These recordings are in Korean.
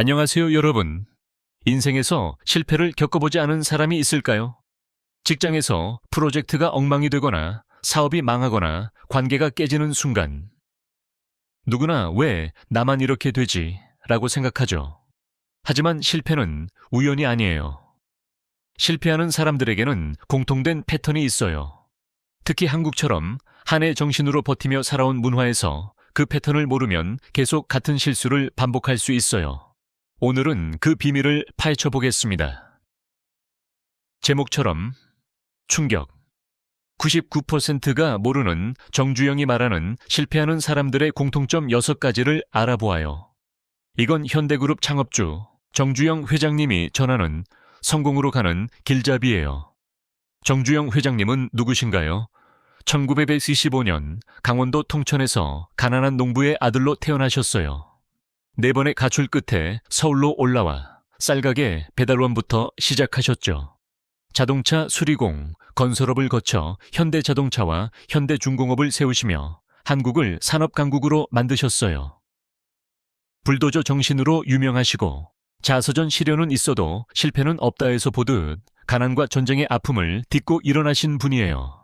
안녕하세요, 여러분. 인생에서 실패를 겪어보지 않은 사람이 있을까요? 직장에서 프로젝트가 엉망이 되거나 사업이 망하거나 관계가 깨지는 순간 누구나 왜 나만 이렇게 되지? 라고 생각하죠. 하지만 실패는 우연이 아니에요. 실패하는 사람들에게는 공통된 패턴이 있어요. 특히 한국처럼 한해 정신으로 버티며 살아온 문화에서 그 패턴을 모르면 계속 같은 실수를 반복할 수 있어요. 오늘은 그 비밀을 파헤쳐 보겠습니다. 제목처럼 충격. 99%가 모르는 정주영이 말하는 실패하는 사람들의 공통점 6가지를 알아보아요. 이건 현대그룹 창업주 정주영 회장님이 전하는 성공으로 가는 길잡이예요. 정주영 회장님은 누구신가요? 1925년 강원도 통천에서 가난한 농부의 아들로 태어나셨어요. 4번의 가출 끝에 서울로 올라와 쌀가게 배달원부터 시작하셨죠. 자동차 수리공, 건설업을 거쳐 현대자동차와 현대중공업을 세우시며 한국을 산업강국으로 만드셨어요. 불도저 정신으로 유명하시고 자서전 시련은 있어도 실패는 없다에서 보듯 가난과 전쟁의 아픔을 딛고 일어나신 분이에요.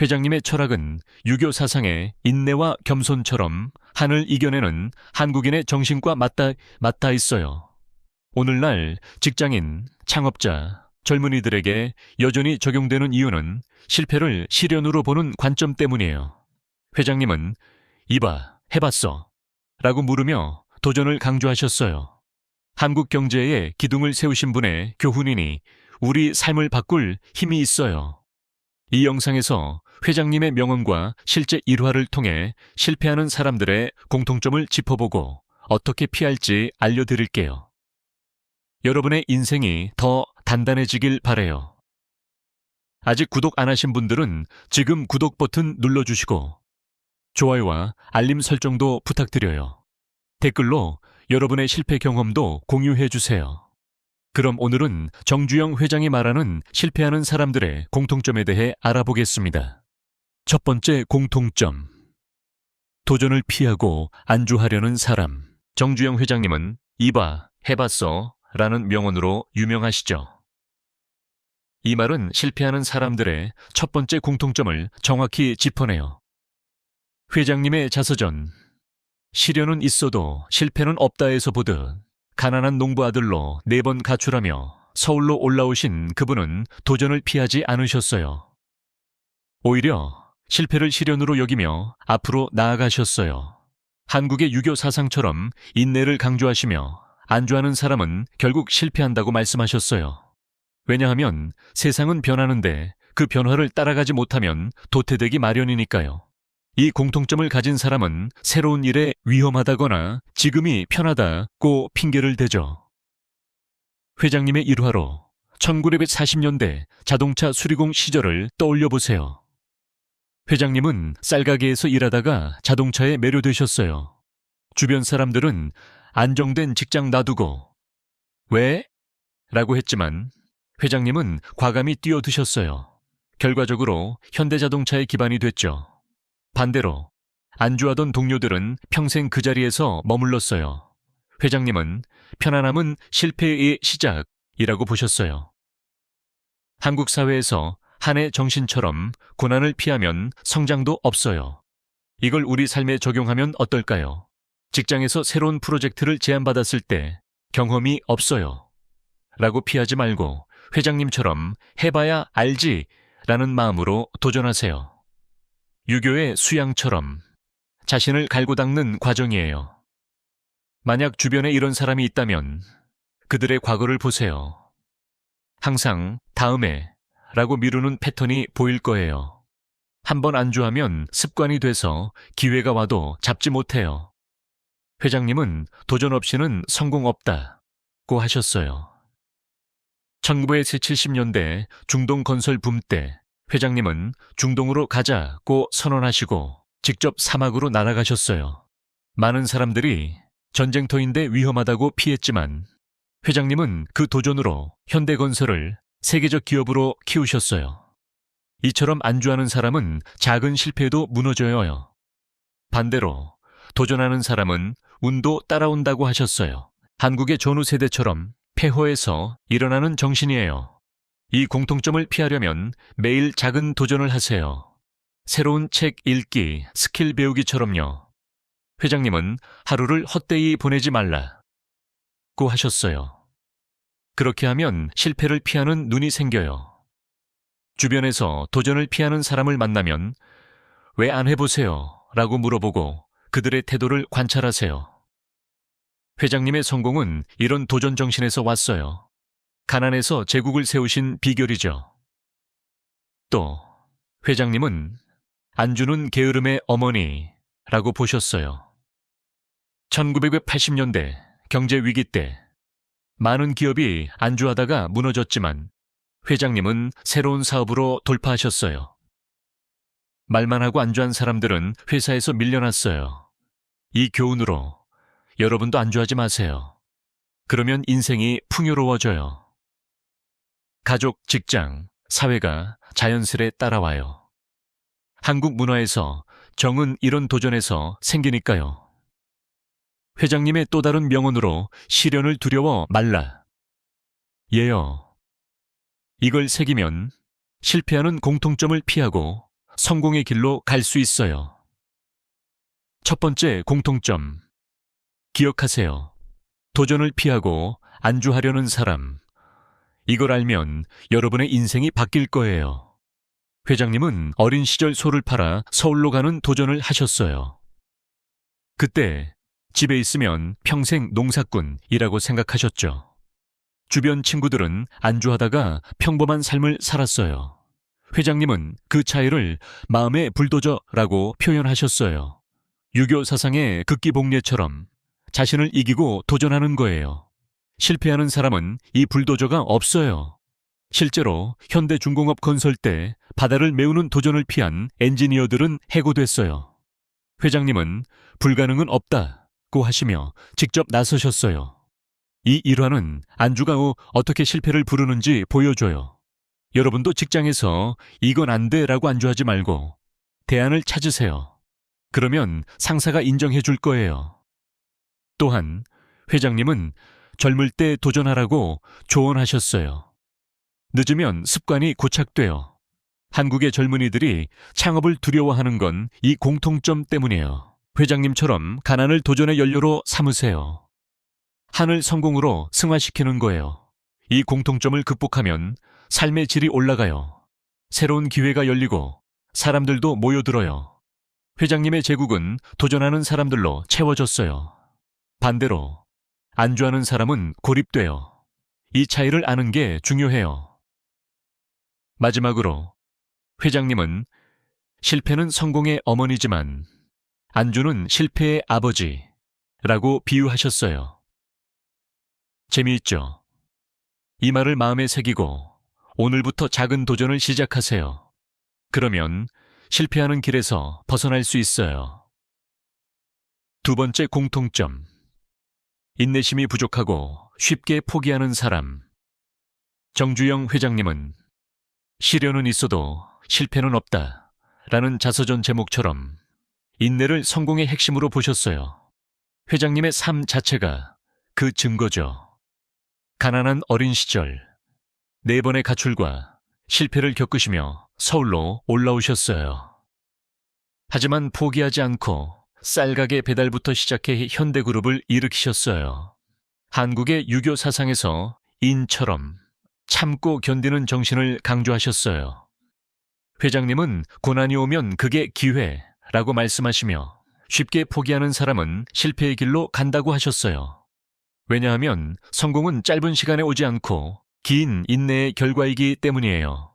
회장님의 철학은 유교 사상의 인내와 겸손처럼 한을 이겨내는 한국인의 정신과 맞닿아 있어요. 오늘날 직장인, 창업자, 젊은이들에게 여전히 적용되는 이유는 실패를 시련으로 보는 관점 때문이에요. 회장님은 이봐, 해봤어 라고 물으며 도전을 강조하셨어요. 한국 경제에 기둥을 세우신 분의 교훈이니 우리 삶을 바꿀 힘이 있어요. 이 영상에서 회장님의 명언과 실제 일화를 통해 실패하는 사람들의 공통점을 짚어보고 어떻게 피할지 알려드릴게요. 여러분의 인생이 더 단단해지길 바라요. 아직 구독 안 하신 분들은 지금 구독 버튼 눌러주시고 좋아요와 알림 설정도 부탁드려요. 댓글로 여러분의 실패 경험도 공유해주세요. 그럼 오늘은 정주영 회장이 말하는 실패하는 사람들의 공통점에 대해 알아보겠습니다. 첫 번째 공통점. 도전을 피하고 안주하려는 사람. 정주영 회장님은 이봐, 해봤어 라는 명언으로 유명하시죠. 이 말은 실패하는 사람들의 첫 번째 공통점을 정확히 짚어내요. 회장님의 자서전. 시련은 있어도 실패는 없다에서 보듯 가난한 농부 아들로 4번 가출하며 서울로 올라오신 그분은 도전을 피하지 않으셨어요. 오히려 실패를 시련으로 여기며 앞으로 나아가셨어요. 한국의 유교 사상처럼 인내를 강조하시며 안주하는 사람은 결국 실패한다고 말씀하셨어요. 왜냐하면 세상은 변하는데 그 변화를 따라가지 못하면 도태되기 마련이니까요. 이 공통점을 가진 사람은 새로운 일에 위험하다거나 지금이 편하다고 핑계를 대죠. 회장님의 일화로 1940년대 자동차 수리공 시절을 떠올려 보세요. 회장님은 쌀가게에서 일하다가 자동차에 매료되셨어요. 주변 사람들은 안정된 직장 놔두고 왜? 라고 했지만 회장님은 과감히 뛰어드셨어요. 결과적으로 현대자동차의 기반이 됐죠. 반대로 안주하던 동료들은 평생 그 자리에서 머물렀어요. 회장님은 편안함은 실패의 시작이라고 보셨어요. 한국 사회에서 한해 정신처럼 고난을 피하면 성장도 없어요. 이걸 우리 삶에 적용하면 어떨까요? 직장에서 새로운 프로젝트를 제안받았을 때 경험이 없어요 라고 피하지 말고 회장님처럼 해봐야 알지 라는 마음으로 도전하세요. 유교의 수양처럼 자신을 갈고 닦는 과정이에요. 만약 주변에 이런 사람이 있다면 그들의 과거를 보세요. 항상 다음에 라고 미루는 패턴이 보일 거예요. 한번 안주하면 습관이 돼서 기회가 와도 잡지 못해요. 회장님은 도전 없이는 성공 없다고 하셨어요. 1970년대 중동 건설 붐 때 회장님은 중동으로 가자고 선언하시고 직접 사막으로 날아가셨어요. 많은 사람들이 전쟁터인데 위험하다고 피했지만 회장님은 그 도전으로 현대건설을 세계적 기업으로 키우셨어요. 이처럼 안주하는 사람은 작은 실패에도 무너져요. 반대로 도전하는 사람은 운도 따라온다고 하셨어요. 한국의 전후 세대처럼 폐허에서 일어나는 정신이에요. 이 공통점을 피하려면 매일 작은 도전을 하세요. 새로운 책 읽기, 스킬 배우기처럼요. 회장님은 하루를 헛되이 보내지 말라고 하셨어요. 그렇게 하면 실패를 피하는 눈이 생겨요. 주변에서 도전을 피하는 사람을 만나면 왜 안 해보세요? 라고 물어보고 그들의 태도를 관찰하세요. 회장님의 성공은 이런 도전 정신에서 왔어요. 가난에서 제국을 세우신 비결이죠. 또 회장님은 안주는 게으름의 어머니라고 보셨어요. 1980년대 경제 위기 때 많은 기업이 안주하다가 무너졌지만 회장님은 새로운 사업으로 돌파하셨어요. 말만 하고 안주한 사람들은 회사에서 밀려났어요. 이 교훈으로 여러분도 안주하지 마세요. 그러면 인생이 풍요로워져요. 가족, 직장, 사회가 자연스레 따라와요. 한국 문화에서 정은 이런 도전에서 생기니까요. 회장님의 또 다른 명언으로 시련을 두려워 말라. 예요. 이걸 새기면 실패하는 공통점을 피하고 성공의 길로 갈 수 있어요. 첫 번째 공통점. 기억하세요. 도전을 피하고 안주하려는 사람. 이걸 알면 여러분의 인생이 바뀔 거예요. 회장님은 어린 시절 소를 팔아 서울로 가는 도전을 하셨어요. 그때 집에 있으면 평생 농사꾼이라고 생각하셨죠. 주변 친구들은 안주하다가 평범한 삶을 살았어요. 회장님은 그 차이를 마음의 불도저라고 표현하셨어요. 유교 사상의 극기복례처럼 자신을 이기고 도전하는 거예요. 실패하는 사람은 이 불도저가 없어요. 실제로 현대중공업 건설 때 바다를 메우는 도전을 피한 엔지니어들은 해고됐어요. 회장님은 불가능은 없다고 하시며 직접 나서셨어요. 이 일화는 안주가 어떻게 실패를 부르는지 보여줘요. 여러분도 직장에서 이건 안 돼라고 안주하지 말고 대안을 찾으세요. 그러면 상사가 인정해 줄 거예요. 또한 회장님은 젊을 때 도전하라고 조언하셨어요. 늦으면 습관이 고착돼요. 한국의 젊은이들이 창업을 두려워하는 건 이 공통점 때문이에요. 회장님처럼 가난을 도전의 연료로 삼으세요. 한을 성공으로 승화시키는 거예요. 이 공통점을 극복하면 삶의 질이 올라가요. 새로운 기회가 열리고 사람들도 모여들어요. 회장님의 제국은 도전하는 사람들로 채워졌어요. 반대로 안주하는 사람은 고립돼요. 이 차이를 아는 게 중요해요. 마지막으로 회장님은 실패는 성공의 어머니지만 안주는 실패의 아버지라고 비유하셨어요. 재미있죠? 이 말을 마음에 새기고 오늘부터 작은 도전을 시작하세요. 그러면 실패하는 길에서 벗어날 수 있어요. 두 번째 공통점. 인내심이 부족하고 쉽게 포기하는 사람. 정주영 회장님은 시련은 있어도 실패는 없다 라는 자서전 제목처럼 인내를 성공의 핵심으로 보셨어요. 회장님의 삶 자체가 그 증거죠. 가난한 어린 시절 4번의 가출과 실패를 겪으시며 서울로 올라오셨어요. 하지만 포기하지 않고 쌀가게 배달부터 시작해 현대그룹을 일으키셨어요. 한국의 유교 사상에서 인처럼 참고 견디는 정신을 강조하셨어요. 회장님은 고난이 오면 그게 기회라고 말씀하시며 쉽게 포기하는 사람은 실패의 길로 간다고 하셨어요. 왜냐하면 성공은 짧은 시간에 오지 않고 긴 인내의 결과이기 때문이에요.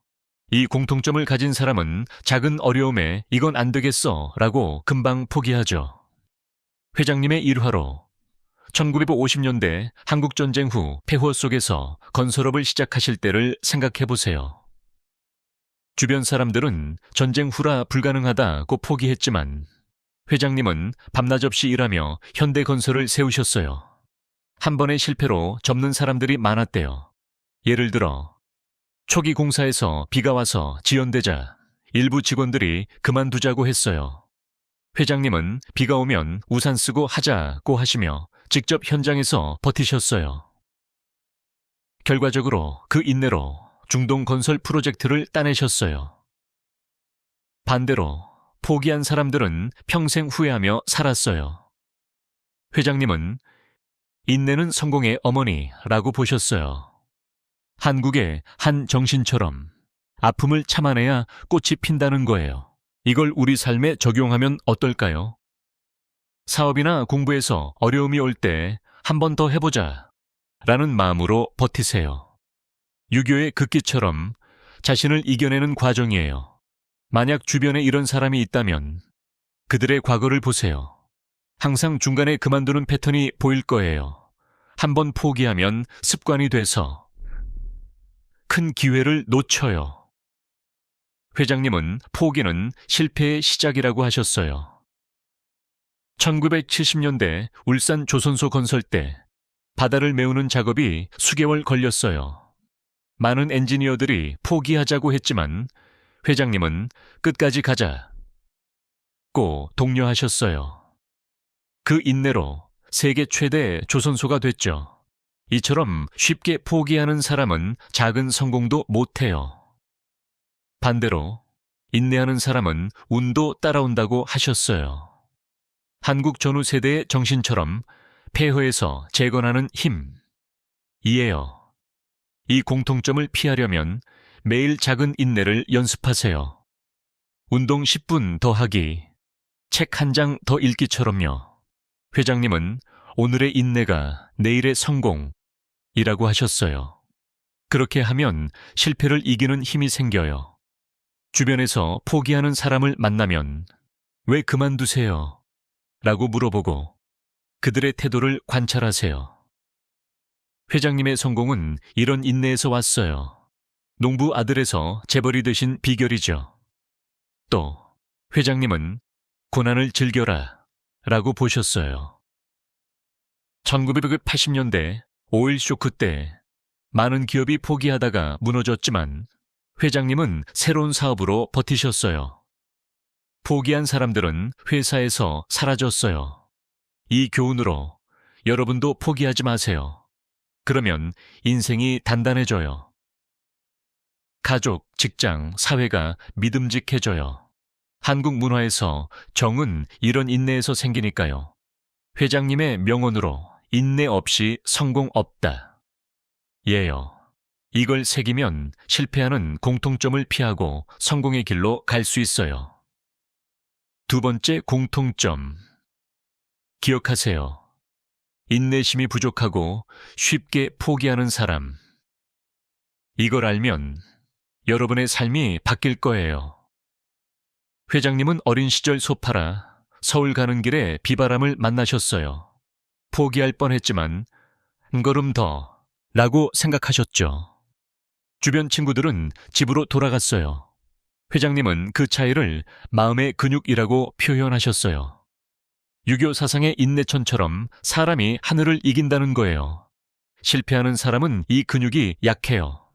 이 공통점을 가진 사람은 작은 어려움에 이건 안 되겠어 라고 금방 포기하죠. 회장님의 일화로 1950년대 한국전쟁 후 폐허 속에서 건설업을 시작하실 때를 생각해 보세요. 주변 사람들은 전쟁 후라 불가능하다고 포기했지만 회장님은 밤낮 없이 일하며 현대건설을 세우셨어요. 한 번의 실패로 접는 사람들이 많았대요. 예를 들어 초기 공사에서 비가 와서 지연되자 일부 직원들이 그만두자고 했어요. 회장님은 비가 오면 우산 쓰고 하자고 하시며 직접 현장에서 버티셨어요. 결과적으로 그 인내로 중동건설 프로젝트를 따내셨어요. 반대로 포기한 사람들은 평생 후회하며 살았어요. 회장님은 인내는 성공의 어머니라고 보셨어요. 한국의 한 정신처럼 아픔을 참아내야 꽃이 핀다는 거예요. 이걸 우리 삶에 적용하면 어떨까요? 사업이나 공부에서 어려움이 올 때 한 번 더 해보자 라는 마음으로 버티세요. 유교의 극기처럼 자신을 이겨내는 과정이에요. 만약 주변에 이런 사람이 있다면 그들의 과거를 보세요. 항상 중간에 그만두는 패턴이 보일 거예요. 한 번 포기하면 습관이 돼서 큰 기회를 놓쳐요. 회장님은 포기는 실패의 시작이라고 하셨어요. 1970년대 울산 조선소 건설 때 바다를 메우는 작업이 수개월 걸렸어요. 많은 엔지니어들이 포기하자고 했지만 회장님은 끝까지 가자고 독려하셨어요. 그 인내로 세계 최대 조선소가 됐죠. 이처럼 쉽게 포기하는 사람은 작은 성공도 못해요. 반대로 인내하는 사람은 운도 따라온다고 하셨어요. 한국 전후 세대의 정신처럼 폐허에서 재건하는 힘이에요. 이 공통점을 피하려면 매일 작은 인내를 연습하세요. 운동 10분 더 하기, 책 한 장 더 읽기처럼요. 회장님은 오늘의 인내가 내일의 성공이라고 하셨어요. 그렇게 하면 실패를 이기는 힘이 생겨요. 주변에서 포기하는 사람을 만나면 왜 그만두세요? 라고 물어보고 그들의 태도를 관찰하세요. 회장님의 성공은 이런 인내에서 왔어요. 농부 아들에서 재벌이 되신 비결이죠. 또 회장님은 고난을 즐겨라 라고 보셨어요. 1980년대 오일 쇼크 때 많은 기업이 포기하다가 무너졌지만 회장님은 새로운 사업으로 버티셨어요. 포기한 사람들은 회사에서 사라졌어요. 이 교훈으로 여러분도 포기하지 마세요. 그러면 인생이 단단해져요. 가족, 직장, 사회가 믿음직해져요. 한국 문화에서 정은 이런 인내에서 생기니까요. 회장님의 명언으로 인내 없이 성공 없다. 예요. 이걸 새기면 실패하는 공통점을 피하고 성공의 길로 갈 수 있어요. 두 번째 공통점. 기억하세요. 인내심이 부족하고 쉽게 포기하는 사람. 이걸 알면 여러분의 삶이 바뀔 거예요. 회장님은 어린 시절 소파라 서울 가는 길에 비바람을 만나셨어요. 포기할 뻔했지만 한 걸음 더 라고 생각하셨죠. 주변 친구들은 집으로 돌아갔어요. 회장님은 그 차이를 마음의 근육이라고 표현하셨어요. 유교 사상의 인내천처럼 사람이 하늘을 이긴다는 거예요. 실패하는 사람은 이 근육이 약해요.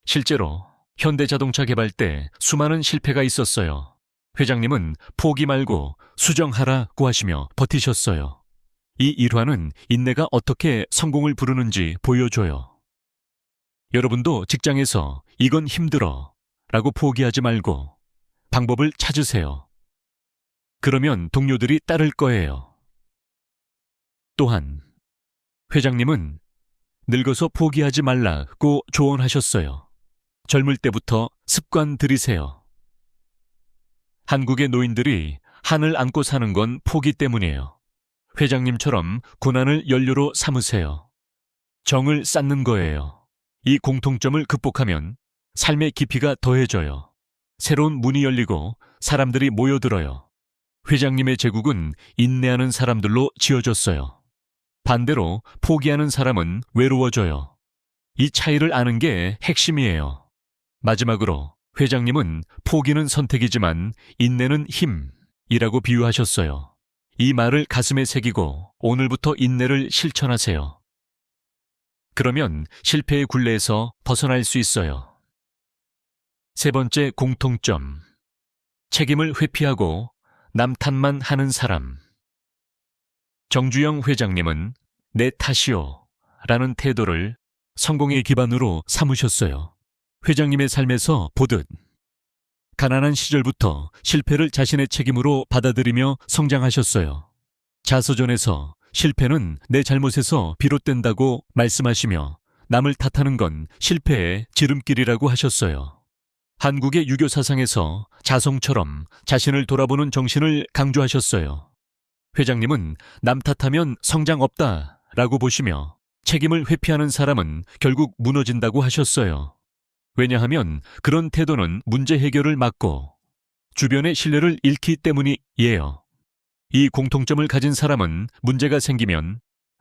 실제로 현대자동차 개발 때 수많은 실패가 있었어요. 회장님은 포기 말고 수정하라고 하시며 버티셨어요. 이 일화는 인내가 어떻게 성공을 부르는지 보여줘요. 여러분도 직장에서 이건 힘들어 라고 포기하지 말고 방법을 찾으세요. 그러면 동료들이 따를 거예요. 또한 회장님은 늙어서 포기하지 말라고 조언하셨어요. 젊을 때부터 습관 들이세요. 한국의 노인들이 한을 안고 사는 건 포기 때문이에요. 회장님처럼 고난을 연료로 삼으세요. 정을 쌓는 거예요. 이 공통점을 극복하면 삶의 깊이가 더해져요. 새로운 문이 열리고 사람들이 모여들어요. 회장님의 제국은 인내하는 사람들로 지어졌어요. 반대로 포기하는 사람은 외로워져요. 이 차이를 아는 게 핵심이에요. 마지막으로 회장님은 포기는 선택이지만 인내는 힘이라고 비유하셨어요. 이 말을 가슴에 새기고 오늘부터 인내를 실천하세요. 그러면 실패의 굴레에서 벗어날 수 있어요. 세 번째 공통점. 책임을 회피하고 남 탓만 하는 사람. 정주영 회장님은 내 탓이요 라는 태도를 성공의 기반으로 삼으셨어요. 회장님의 삶에서 보듯 가난한 시절부터 실패를 자신의 책임으로 받아들이며 성장하셨어요. 자서전에서 실패는 내 잘못에서 비롯된다고 말씀하시며 남을 탓하는 건 실패의 지름길이라고 하셨어요. 한국의 유교 사상에서 자성처럼 자신을 돌아보는 정신을 강조하셨어요. 회장님은 남 탓하면 성장 없다 라고 보시며 책임을 회피하는 사람은 결국 무너진다고 하셨어요. 왜냐하면 그런 태도는 문제 해결을 막고 주변의 신뢰를 잃기 때문이에요. 이 공통점을 가진 사람은 문제가 생기면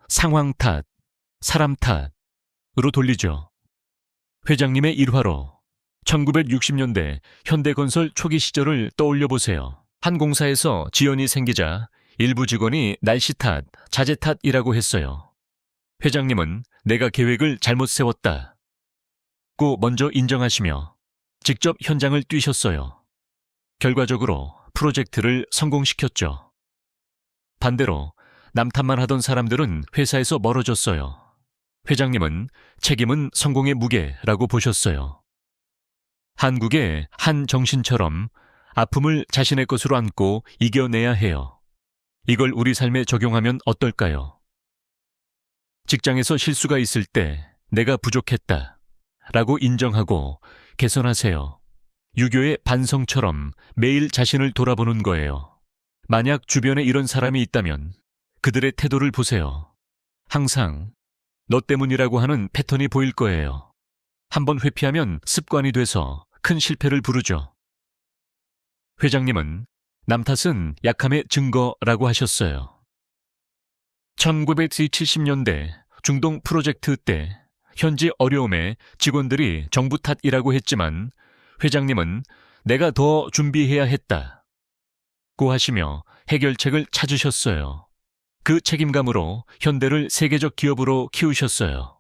상황 탓, 사람 탓으로 돌리죠. 회장님의 일화로 1960년대 현대건설 초기 시절을 떠올려 보세요. 한 공사에서 지연이 생기자 일부 직원이 날씨 탓, 자재 탓이라고 했어요. 회장님은 내가 계획을 잘못 세웠다 고 먼저 인정하시며 직접 현장을 뛰셨어요. 결과적으로 프로젝트를 성공시켰죠. 반대로 남 탓만 하던 사람들은 회사에서 멀어졌어요. 회장님은 책임은 성공의 무게라고 보셨어요. 한국의 한 정신처럼 아픔을 자신의 것으로 안고 이겨내야 해요. 이걸 우리 삶에 적용하면 어떨까요? 직장에서 실수가 있을 때 내가 부족했다 라고 인정하고 개선하세요. 유교의 반성처럼 매일 자신을 돌아보는 거예요. 만약 주변에 이런 사람이 있다면 그들의 태도를 보세요. 항상 너 때문이라고 하는 패턴이 보일 거예요. 한번 회피하면 습관이 돼서 큰 실패를 부르죠. 회장님은 남 탓은 약함의 증거라고 하셨어요. 1970년대 중동 프로젝트 때 현지 어려움에 직원들이 정부 탓이라고 했지만 회장님은 내가 더 준비해야 했다고 하시며 해결책을 찾으셨어요. 그 책임감으로 현대를 세계적 기업으로 키우셨어요.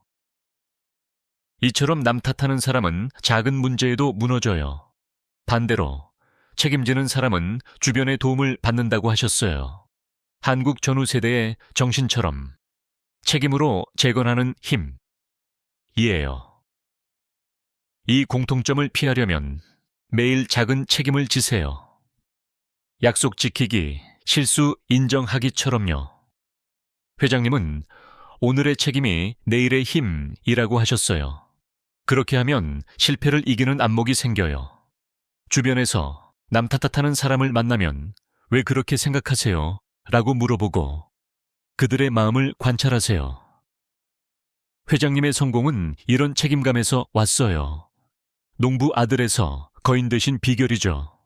이처럼 남 탓하는 사람은 작은 문제에도 무너져요. 반대로 책임지는 사람은 주변의 도움을 받는다고 하셨어요. 한국 전후 세대의 정신처럼 책임으로 재건하는 힘이에요. 이 공통점을 피하려면 매일 작은 책임을 지세요. 약속 지키기, 실수 인정하기처럼요. 회장님은 오늘의 책임이 내일의 힘이라고 하셨어요. 그렇게 하면 실패를 이기는 안목이 생겨요. 주변에서 남 탓하는 사람을 만나면 왜 그렇게 생각하세요? 라고 물어보고 그들의 마음을 관찰하세요. 회장님의 성공은 이런 책임감에서 왔어요. 농부 아들에서 거인 되신 비결이죠.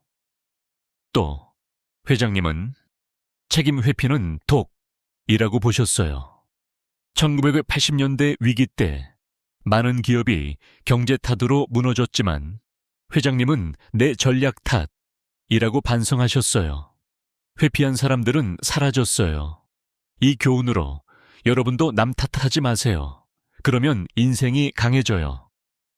또 회장님은 책임 회피는 독이라고 보셨어요. 1980년대 위기 때 많은 기업이 경제 탓으로 무너졌지만 회장님은 내 전략 탓이라고 반성하셨어요. 회피한 사람들은 사라졌어요. 이 교훈으로 여러분도 남 탓하지 마세요. 그러면 인생이 강해져요.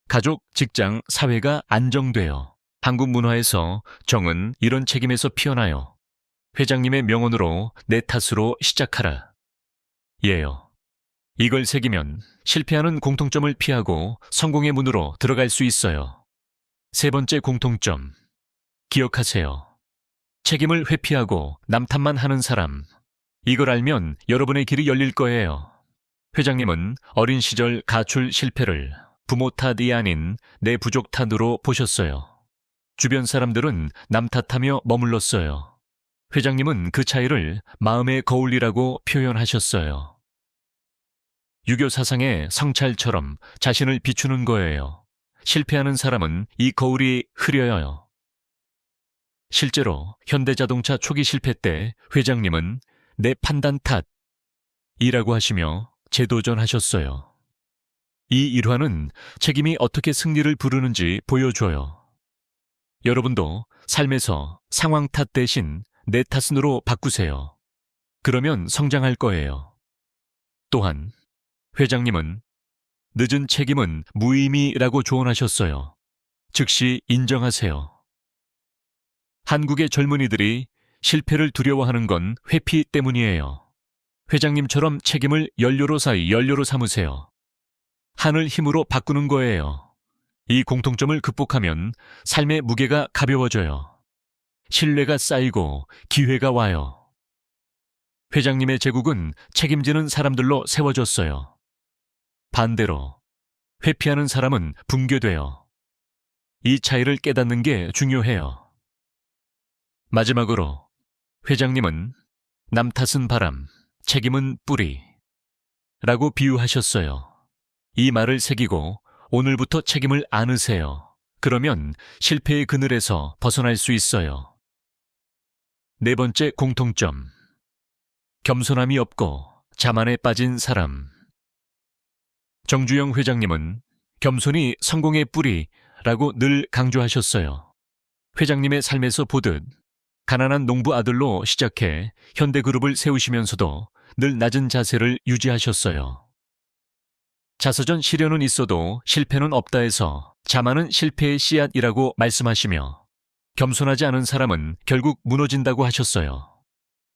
가족, 직장, 사회가 안정돼요. 한국 문화에서 정은 이런 책임에서 피어나요. 회장님의 명언으로 내 탓으로 시작하라. 예요. 이걸 새기면 실패하는 공통점을 피하고 성공의 문으로 들어갈 수 있어요. 세 번째 공통점. 기억하세요. 책임을 회피하고 남 탓만 하는 사람. 이걸 알면 여러분의 길이 열릴 거예요. 회장님은 어린 시절 가출 실패를 부모 탓이 아닌 내 부족 탓으로 보셨어요. 주변 사람들은 남 탓하며 머물렀어요. 회장님은 그 차이를 마음의 거울이라고 표현하셨어요. 유교 사상의 성찰처럼 자신을 비추는 거예요. 실패하는 사람은 이 거울이 흐려요. 실제로 현대자동차 초기 실패 때 회장님은 내 판단 탓이라고 하시며 재도전하셨어요. 이 일화는 책임이 어떻게 승리를 부르는지 보여줘요. 여러분도 삶에서 상황 탓 대신 내 탓으로 바꾸세요. 그러면 성장할 거예요. 또한 회장님은 늦은 책임은 무의미라고 조언하셨어요. 즉시 인정하세요. 한국의 젊은이들이 실패를 두려워하는 건 회피 때문이에요. 회장님처럼 책임을 연료로 삼으세요. 한을 힘으로 바꾸는 거예요. 이 공통점을 극복하면 삶의 무게가 가벼워져요. 신뢰가 쌓이고 기회가 와요. 회장님의 제국은 책임지는 사람들로 세워졌어요. 반대로 회피하는 사람은 붕괴돼요. 이 차이를 깨닫는 게 중요해요. 마지막으로 회장님은 남 탓은 바람, 책임은 뿌리 라고 비유하셨어요. 이 말을 새기고 오늘부터 책임을 안으세요. 그러면 실패의 그늘에서 벗어날 수 있어요. 네 번째 공통점. 겸손함이 없고 자만에 빠진 사람. 정주영 회장님은 겸손이 성공의 뿌리라고 늘 강조하셨어요. 회장님의 삶에서 보듯 가난한 농부 아들로 시작해 현대그룹을 세우시면서도 늘 낮은 자세를 유지하셨어요. 자서전 시련은 있어도 실패는 없다 해서 자만은 실패의 씨앗이라고 말씀하시며 겸손하지 않은 사람은 결국 무너진다고 하셨어요.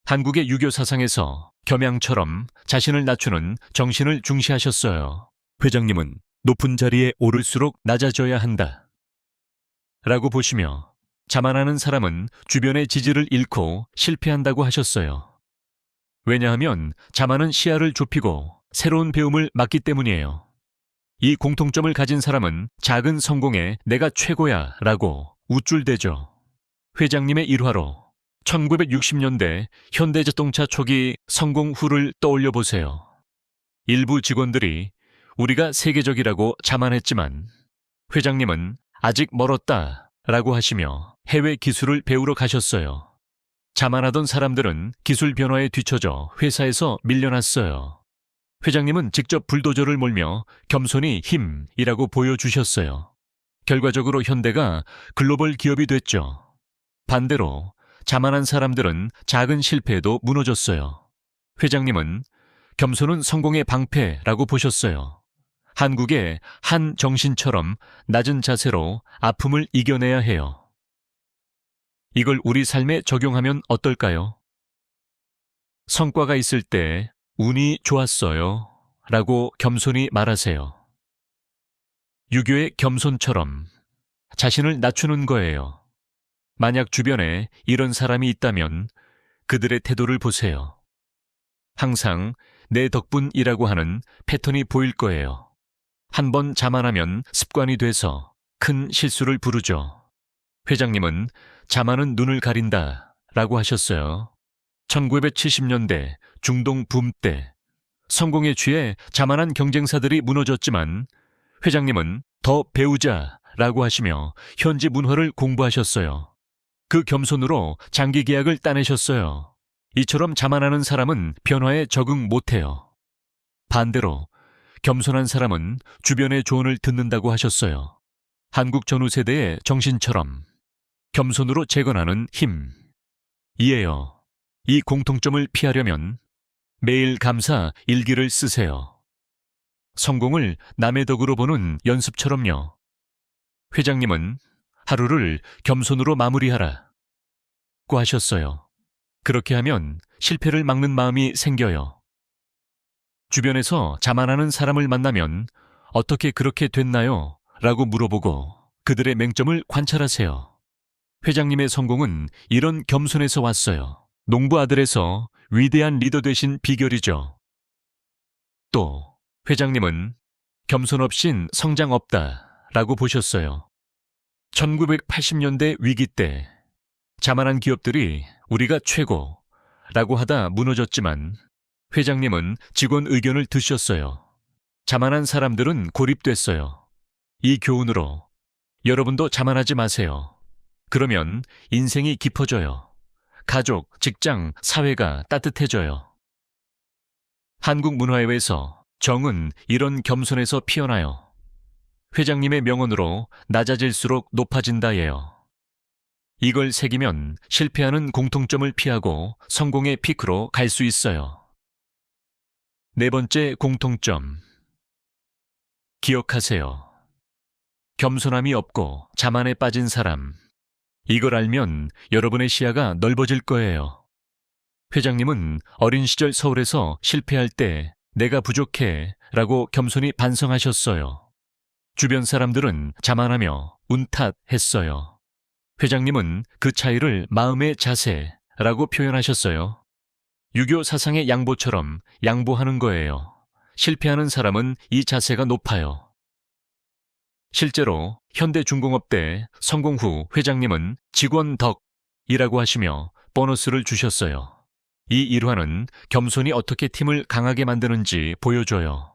한국의 유교 사상에서 겸양처럼 자신을 낮추는 정신을 중시하셨어요. 회장님은 높은 자리에 오를수록 낮아져야 한다 라고 보시며 자만하는 사람은 주변의 지지를 잃고 실패한다고 하셨어요. 왜냐하면 자만은 시야를 좁히고 새로운 배움을 막기 때문이에요. 이 공통점을 가진 사람은 작은 성공에 내가 최고야 라고 우쭐대죠. 회장님의 일화로 1960년대 현대자동차 초기 성공 후를 떠올려 보세요. 일부 직원들이 우리가 세계적이라고 자만했지만 회장님은 아직 멀었다 라고 하시며 해외 기술을 배우러 가셨어요. 자만하던 사람들은 기술 변화에 뒤처져 회사에서 밀려났어요. 회장님은 직접 불도저를 몰며 겸손히 힘이라고 보여주셨어요. 결과적으로 현대가 글로벌 기업이 됐죠. 반대로 자만한 사람들은 작은 실패에도 무너졌어요. 회장님은 겸손은 성공의 방패라고 보셨어요. 한국의 한 정신처럼 낮은 자세로 아픔을 이겨내야 해요. 이걸 우리 삶에 적용하면 어떨까요? 성과가 있을 때 운이 좋았어요 라고 겸손히 말하세요. 유교의 겸손처럼 자신을 낮추는 거예요. 만약 주변에 이런 사람이 있다면 그들의 태도를 보세요. 항상 내 덕분이라고 하는 패턴이 보일 거예요. 한번 자만하면 습관이 돼서 큰 실수를 부르죠. 회장님은 자만은 눈을 가린다 라고 하셨어요. 1970년대 중동 붐 때 성공에 취해 자만한 경쟁사들이 무너졌지만 회장님은 더 배우자 라고 하시며 현지 문화를 공부하셨어요. 그 겸손으로 장기 계약을 따내셨어요. 이처럼 자만하는 사람은 변화에 적응 못해요. 반대로 겸손한 사람은 주변의 조언을 듣는다고 하셨어요. 한국 전후 세대의 정신처럼 겸손으로 재건하는 힘. 이에요. 이 공통점을 피하려면 매일 감사 일기를 쓰세요. 성공을 남의 덕으로 보는 연습처럼요. 회장님은 하루를 겸손으로 마무리하라 고 하셨어요. 그렇게 하면 실패를 막는 마음이 생겨요. 주변에서 자만하는 사람을 만나면 어떻게 그렇게 됐나요? 라고 물어보고 그들의 맹점을 관찰하세요. 회장님의 성공은 이런 겸손에서 왔어요. 농부 아들에서 위대한 리더 되신 비결이죠. 또 회장님은 겸손 없인 성장 없다 라고 보셨어요. 1980년대 위기 때 자만한 기업들이 우리가 최고라고 하다 무너졌지만 회장님은 직원 의견을 듣셨어요. 자만한 사람들은 고립됐어요. 이 교훈으로 여러분도 자만하지 마세요. 그러면 인생이 깊어져요. 가족, 직장, 사회가 따뜻해져요. 한국 문화에서 정은 이런 겸손에서 피어나요. 회장님의 명언으로 낮아질수록 높아진다예요. 이걸 새기면 실패하는 공통점을 피하고 성공의 피크로 갈 수 있어요. 네 번째 공통점. 기억하세요. 겸손함이 없고 자만에 빠진 사람. 이걸 알면 여러분의 시야가 넓어질 거예요. 회장님은 어린 시절 서울에서 실패할 때 내가 부족해 라고 겸손히 반성하셨어요. 주변 사람들은 자만하며 운탓했어요. 회장님은 그 차이를 마음의 자세라고 표현하셨어요. 유교 사상의 양보처럼 양보하는 거예요. 실패하는 사람은 이 자세가 높아요. 실제로 현대중공업대 성공 후 회장님은 직원 덕이라고 하시며 보너스를 주셨어요. 이 일화는 겸손이 어떻게 팀을 강하게 만드는지 보여줘요.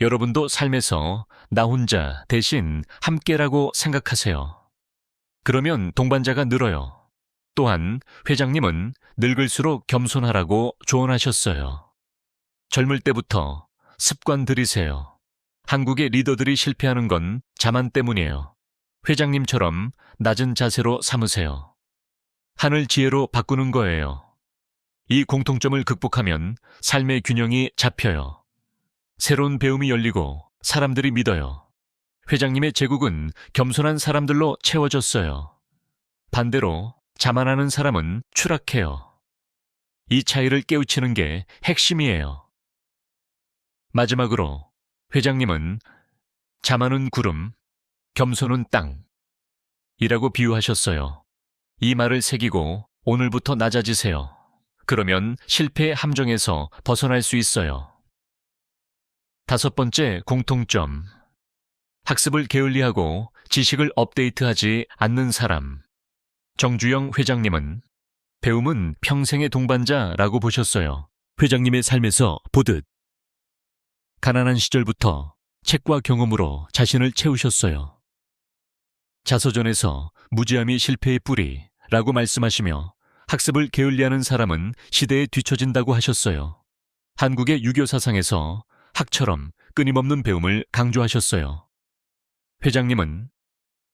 여러분도 삶에서 나 혼자 대신 함께라고 생각하세요. 그러면 동반자가 늘어요. 또한 회장님은 늙을수록 겸손하라고 조언하셨어요. 젊을 때부터 습관 들이세요. 한국의 리더들이 실패하는 건 자만 때문이에요. 회장님처럼 낮은 자세로 삼으세요. 하늘 지혜로 바꾸는 거예요. 이 공통점을 극복하면 삶의 균형이 잡혀요. 새로운 배움이 열리고 사람들이 믿어요. 회장님의 제국은 겸손한 사람들로 채워졌어요. 반대로 자만하는 사람은 추락해요. 이 차이를 깨우치는 게 핵심이에요. 마지막으로 회장님은 자만은 구름, 겸손은 땅이라고 비유하셨어요. 이 말을 새기고 오늘부터 낮아지세요. 그러면 실패의 함정에서 벗어날 수 있어요. 5번째 공통점. 학습을 게을리하고 지식을 업데이트하지 않는 사람. 정주영 회장님은 배움은 평생의 동반자라고 보셨어요. 회장님의 삶에서 보듯 가난한 시절부터 책과 경험으로 자신을 채우셨어요. 자서전에서 무지함이 실패의 뿌리라고 말씀하시며 학습을 게을리하는 사람은 시대에 뒤처진다고 하셨어요. 한국의 유교 사상에서 학처럼 끊임없는 배움을 강조하셨어요. 회장님은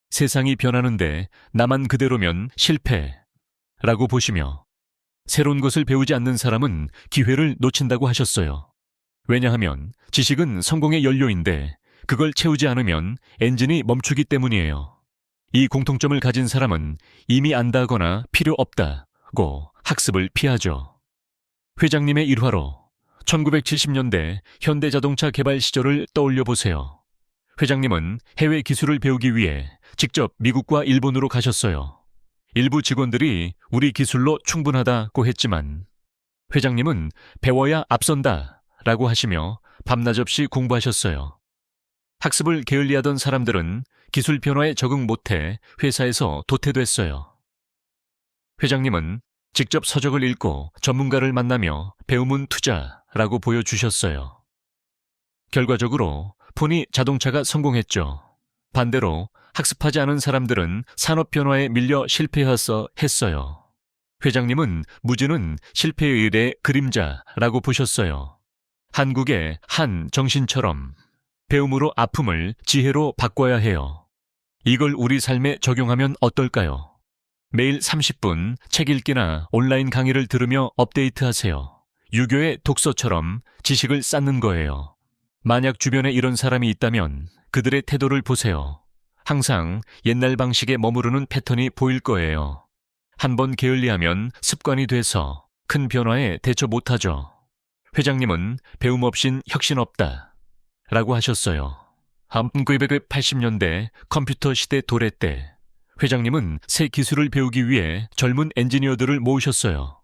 세상이 변하는데 나만 그대로면 실패라고 보시며 새로운 것을 배우지 않는 사람은 기회를 놓친다고 하셨어요. 왜냐하면 지식은 성공의 연료인데 그걸 채우지 않으면 엔진이 멈추기 때문이에요. 이 공통점을 가진 사람은 이미 안다거나 필요 없다고 학습을 피하죠. 회장님의 일화로 1970년대 현대자동차 개발 시절을 떠올려 보세요. 회장님은 해외 기술을 배우기 위해 직접 미국과 일본으로 가셨어요. 일부 직원들이 우리 기술로 충분하다고 했지만 회장님은 배워야 앞선다 라고 하시며 밤낮 없이 공부하셨어요. 학습을 게을리하던 사람들은 기술 변화에 적응 못해 회사에서 도태됐어요. 회장님은 직접 서적을 읽고 전문가를 만나며 배움은 투자라고 보여주셨어요. 결과적으로 포니 자동차가 성공했죠. 반대로 학습하지 않은 사람들은 산업 변화에 밀려 실패했어요. 회장님은 무지는 실패의 일의 그림자라고 보셨어요. 한국의 한 정신처럼 배움으로 아픔을 지혜로 바꿔야 해요. 이걸 우리 삶에 적용하면 어떨까요? 매일 30분 책 읽기나 온라인 강의를 들으며 업데이트하세요. 유교의 독서처럼 지식을 쌓는 거예요. 만약 주변에 이런 사람이 있다면 그들의 태도를 보세요. 항상 옛날 방식에 머무르는 패턴이 보일 거예요. 한번 게을리하면 습관이 돼서 큰 변화에 대처 못하죠. 회장님은 배움 없인 혁신 없다 라고 하셨어요. 1980년대 컴퓨터 시대 도래 때 회장님은 새 기술을 배우기 위해 젊은 엔지니어들을 모으셨어요.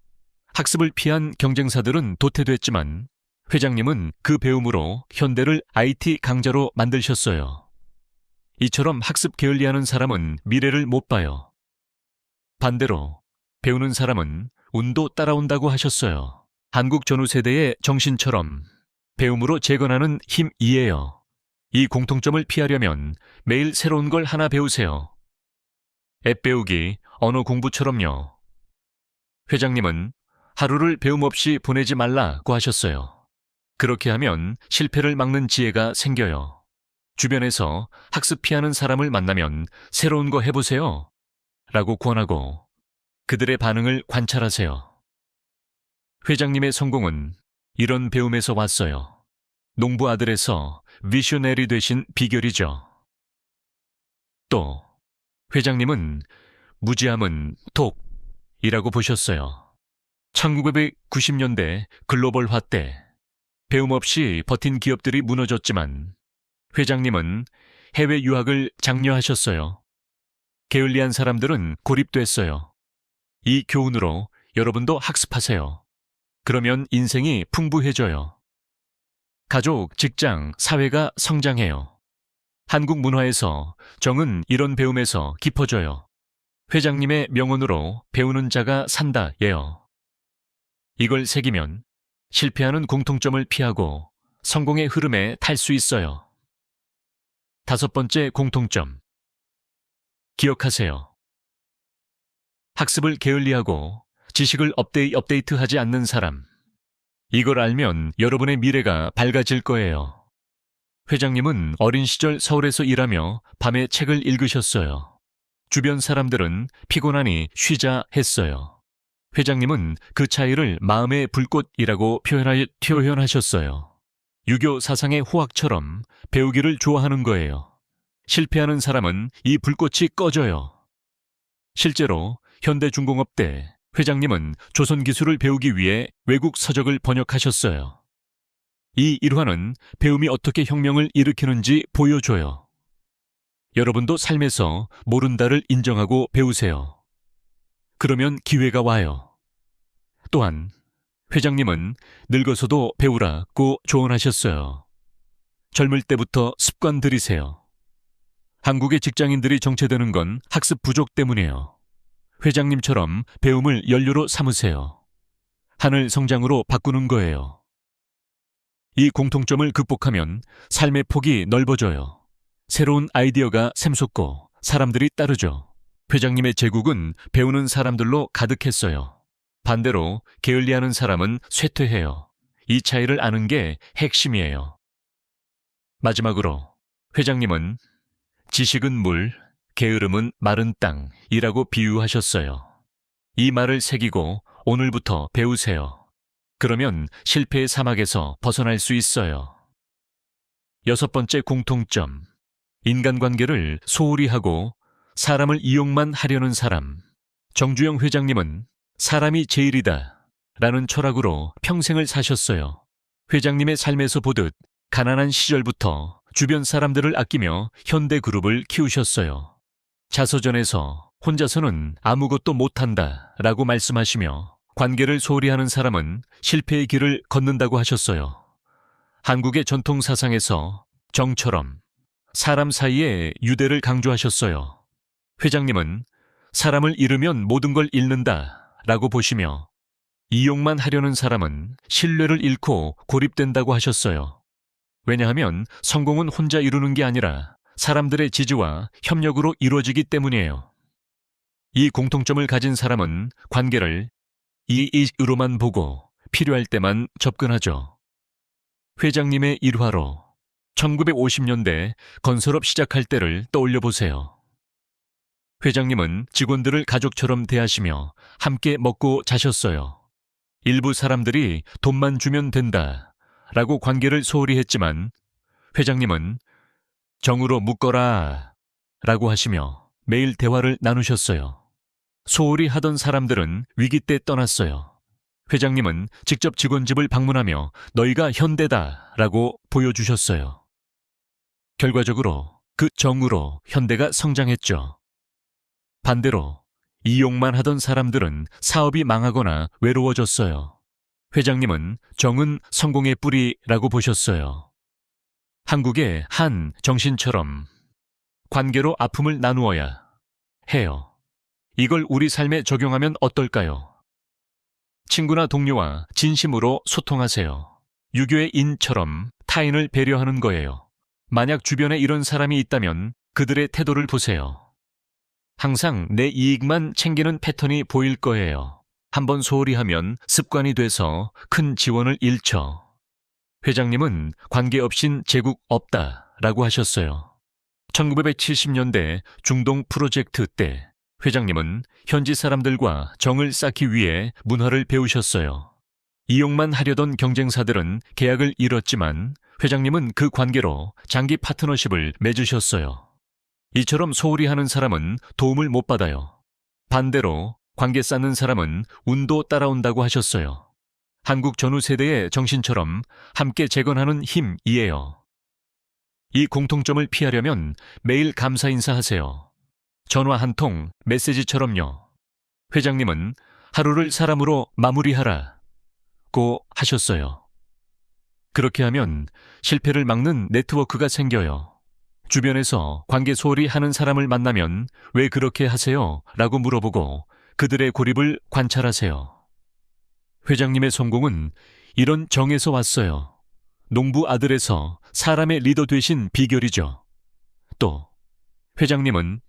학습을 피한 경쟁사들은 도태됐지만 회장님은 그 배움으로 현대를 IT 강자로 만드셨어요. 이처럼 학습 게을리하는 사람은 미래를 못 봐요. 반대로 배우는 사람은 운도 따라온다고 하셨어요. 한국 전후 세대의 정신처럼 배움으로 재건하는 힘이에요. 이 공통점을 피하려면 매일 새로운 걸 하나 배우세요. 앱 배우기, 언어 공부처럼요. 회장님은 하루를 배움 없이 보내지 말라고 하셨어요. 그렇게 하면 실패를 막는 지혜가 생겨요. 주변에서 학습 피하는 사람을 만나면 새로운 거 해보세요 라고 권하고 그들의 반응을 관찰하세요. 회장님의 성공은 이런 배움에서 왔어요. 농부 아들에서 비셔너리 되신 비결이죠. 또 회장님은 무지함은 독이라고 보셨어요. 1990년대 글로벌화 때 배움 없이 버틴 기업들이 무너졌지만 회장님은 해외 유학을 장려하셨어요. 게을리한 사람들은 고립됐어요. 이 교훈으로 여러분도 학습하세요. 그러면 인생이 풍부해져요. 가족, 직장, 사회가 성장해요. 한국 문화에서 정은 이런 배움에서 깊어져요. 회장님의 명언으로 배우는 자가 산다예요. 이걸 새기면 실패하는 공통점을 피하고 성공의 흐름에 탈 수 있어요. 5번째 공통점. 기억하세요. 학습을 게을리하고 지식을 업데이트하지 않는 사람. 이걸 알면 여러분의 미래가 밝아질 거예요. 회장님은 어린 시절 서울에서 일하며 밤에 책을 읽으셨어요. 주변 사람들은 피곤하니 쉬자 했어요. 회장님은 그 차이를 마음의 불꽃이라고 표현하셨어요. 유교 사상의 호학처럼 배우기를 좋아하는 거예요. 실패하는 사람은 이 불꽃이 꺼져요. 실제로 현대중공업 때 회장님은 조선 기술을 배우기 위해 외국 서적을 번역하셨어요. 이 일화는 배움이 어떻게 혁명을 일으키는지 보여줘요. 여러분도 삶에서 모른다를 인정하고 배우세요. 그러면 기회가 와요. 또한 회장님은 늙어서도 배우라고 조언하셨어요. 젊을 때부터 습관 들이세요. 한국의 직장인들이 정체되는 건 학습 부족 때문이에요. 회장님처럼 배움을 연료로 삼으세요. 하늘 성장으로 바꾸는 거예요. 이 공통점을 극복하면 삶의 폭이 넓어져요. 새로운 아이디어가 샘솟고 사람들이 따르죠. 회장님의 제국은 배우는 사람들로 가득했어요. 반대로 게을리하는 사람은 쇠퇴해요. 이 차이를 아는 게 핵심이에요. 마지막으로 회장님은 지식은 물, 게으름은 마른 땅이라고 비유하셨어요. 이 말을 새기고 오늘부터 배우세요. 그러면 실패의 사막에서 벗어날 수 있어요. 6번째 공통점. 인간관계를 소홀히 하고 사람을 이용만 하려는 사람. 정주영 회장님은 사람이 제일이다 라는 철학으로 평생을 사셨어요. 회장님의 삶에서 보듯 가난한 시절부터 주변 사람들을 아끼며 현대그룹을 키우셨어요. 자서전에서 혼자서는 아무것도 못한다 라고 말씀하시며 관계를 소홀히 하는 사람은 실패의 길을 걷는다고 하셨어요. 한국의 전통 사상에서 정처럼 사람 사이에 유대를 강조하셨어요. 회장님은 사람을 잃으면 모든 걸 잃는다 라고 보시며 이용만 하려는 사람은 신뢰를 잃고 고립된다고 하셨어요. 왜냐하면 성공은 혼자 이루는 게 아니라 사람들의 지지와 협력으로 이루어지기 때문이에요. 이 공통점을 가진 사람은 관계를 이익으로만 보고 필요할 때만 접근하죠. 회장님의 일화로 1950년대 건설업 시작할 때를 떠올려 보세요. 회장님은 직원들을 가족처럼 대하시며 함께 먹고 자셨어요. 일부 사람들이 돈만 주면 된다 라고 관계를 소홀히 했지만 회장님은 정으로 묶어라 라고 하시며 매일 대화를 나누셨어요. 소홀히 하던 사람들은 위기 때 떠났어요. 회장님은 직접 직원 집을 방문하며 너희가 현대다 라고 보여주셨어요. 결과적으로 그 정으로 현대가 성장했죠. 반대로 이용만 하던 사람들은 사업이 망하거나 외로워졌어요. 회장님은 정은 성공의 뿌리라고 보셨어요. 한국의 한 정신처럼 관계로 아픔을 나누어야 해요. 이걸 우리 삶에 적용하면 어떨까요? 친구나 동료와 진심으로 소통하세요. 유교의 인처럼 타인을 배려하는 거예요. 만약 주변에 이런 사람이 있다면 그들의 태도를 보세요. 항상 내 이익만 챙기는 패턴이 보일 거예요. 한번 소홀히 하면 습관이 돼서 큰 지원을 잃죠. 회장님은 관계 없인 제국 없다 라고 하셨어요. 1970년대 중동 프로젝트 때 회장님은 현지 사람들과 정을 쌓기 위해 문화를 배우셨어요. 이용만 하려던 경쟁사들은 계약을 잃었지만 회장님은 그 관계로 장기 파트너십을 맺으셨어요. 이처럼 소홀히 하는 사람은 도움을 못 받아요. 반대로 관계 쌓는 사람은 운도 따라온다고 하셨어요. 한국 전후 세대의 정신처럼 함께 재건하는 힘이에요. 이 공통점을 피하려면 매일 감사 인사하세요. 전화 한 통, 메시지처럼요. 회장님은 하루를 사람으로 마무리하라고 하셨어요. 그렇게 하면 실패를 막는 네트워크가 생겨요. 주변에서 관계 소홀히 하는 사람을 만나면 왜 그렇게 하세요? 라고 물어보고 그들의 고립을 관찰하세요. 회장님의 성공은 이런 정에서 왔어요. 농부 아들에서 사람의 리더 되신 비결이죠. 또 회장님은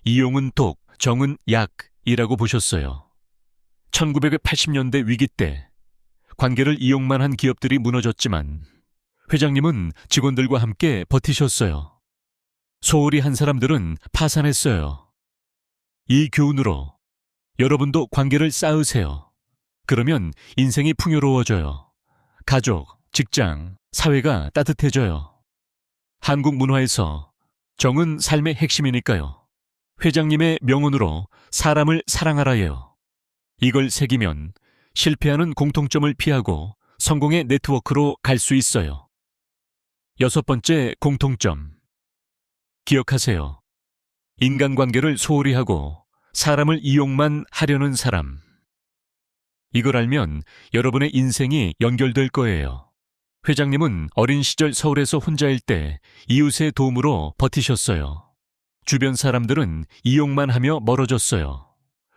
이용은 독, 정은 약이라고 보셨어요. 1980년대 위기 때 관계를 이용만 한 기업들이 무너졌지만 회장님은 직원들과 함께 버티셨어요. 소홀히 한 사람들은 파산했어요. 이 교훈으로 여러분도 관계를 쌓으세요. 그러면 인생이 풍요로워져요. 가족, 직장, 사회가 따뜻해져요. 한국 문화에서 정은 삶의 핵심이니까요. 회장님의 명언으로 사람을 사랑하라예요. 이걸 새기면 실패하는 공통점을 피하고 성공의 네트워크로 갈 수 있어요. 6번째 공통점. 기억하세요. 인간관계를 소홀히 하고 사람을 이용만 하려는 사람. 이걸 알면 여러분의 인생이 연결될 거예요. 회장님은 어린 시절 서울에서 혼자일 때 이웃의 도움으로 버티셨어요. 주변 사람들은 이용만 하며 멀어졌어요.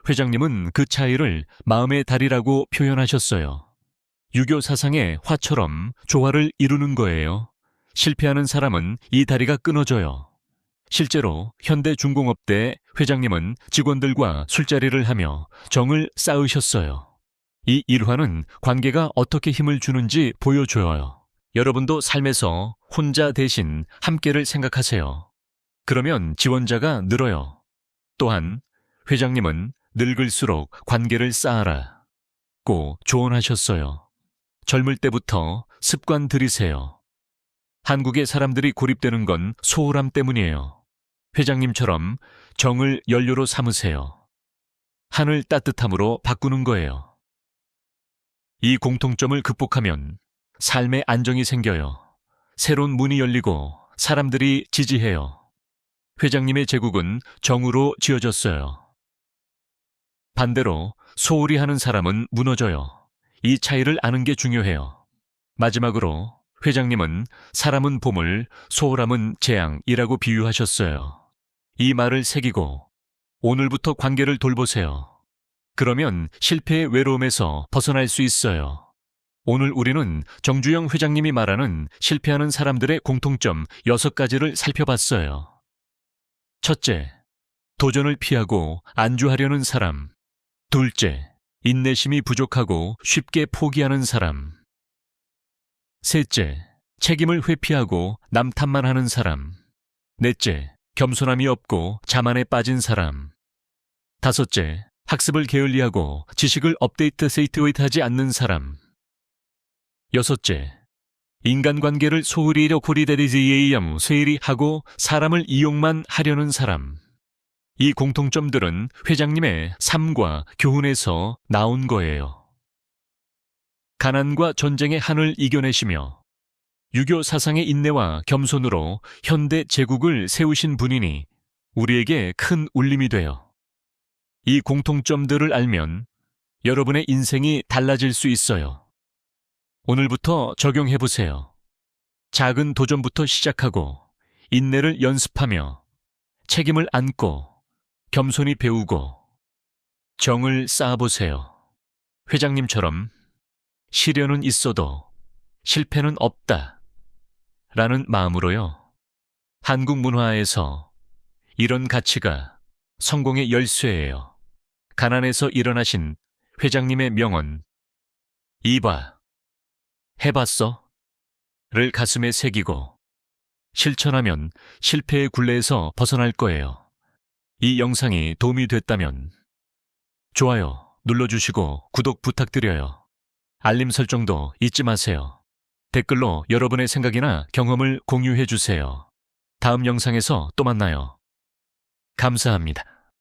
회장님은 그 차이를 마음의 다리라고 표현하셨어요. 유교 사상의 화처럼 조화를 이루는 거예요. 실패하는 사람은 이 다리가 끊어져요. 실제로 현대중공업 때 회장님은 직원들과 술자리를 하며 정을 쌓으셨어요. 이 일화는 관계가 어떻게 힘을 주는지 보여줘요. 여러분도 삶에서 혼자 대신 함께를 생각하세요. 그러면 지원자가 늘어요. 또한 회장님은 늙을수록 관계를 쌓아라 고 조언하셨어요. 젊을 때부터 습관 들이세요. 한국의 사람들이 고립되는 건 소홀함 때문이에요. 회장님처럼 정을 연료로 삼으세요. 하늘 따뜻함으로 바꾸는 거예요. 이 공통점을 극복하면 삶의 안정이 생겨요. 새로운 문이 열리고 사람들이 지지해요. 회장님의 제국은 정으로 지어졌어요. 반대로 소홀히 하는 사람은 무너져요. 이 차이를 아는 게 중요해요. 마지막으로 회장님은 사람은 보물, 소홀함은 재앙이라고 비유하셨어요. 이 말을 새기고 오늘부터 관계를 돌보세요. 그러면 실패의 외로움에서 벗어날 수 있어요. 오늘 우리는 정주영 회장님이 말하는 실패하는 사람들의 공통점 6가지를 살펴봤어요. 첫째, 도전을 피하고 안주하려는 사람. 둘째, 인내심이 부족하고 쉽게 포기하는 사람. 셋째, 책임을 회피하고 남 탓만 하는 사람. 넷째, 겸손함이 없고 자만에 빠진 사람. 다섯째, 학습을 게을리하고 지식을 업데이트하지 않는 사람. 여섯째, 인간관계를 소홀히 고리되리지예이염 쇠일이 하고 사람을 이용만 하려는 사람. 이 공통점들은 회장님의 삶과 교훈에서 나온 거예요. 가난과 전쟁의 한을 이겨내시며 유교 사상의 인내와 겸손으로 현대 제국을 세우신 분이니 우리에게 큰 울림이 돼요. 이 공통점들을 알면 여러분의 인생이 달라질 수 있어요. 오늘부터 적용해보세요. 작은 도전부터 시작하고 인내를 연습하며 책임을 안고 겸손히 배우고 정을 쌓아보세요. 회장님처럼 시련은 있어도 실패는 없다 라는 마음으로요. 한국 문화에서 이런 가치가 성공의 열쇠예요. 가난에서 일어나신 회장님의 명언, 이봐, 해봤어? 를 가슴에 새기고 실천하면 실패의 굴레에서 벗어날 거예요. 이 영상이 도움이 됐다면 좋아요 눌러주시고 구독 부탁드려요. 알림 설정도 잊지 마세요. 댓글로 여러분의 생각이나 경험을 공유해 주세요. 다음 영상에서 또 만나요. 감사합니다.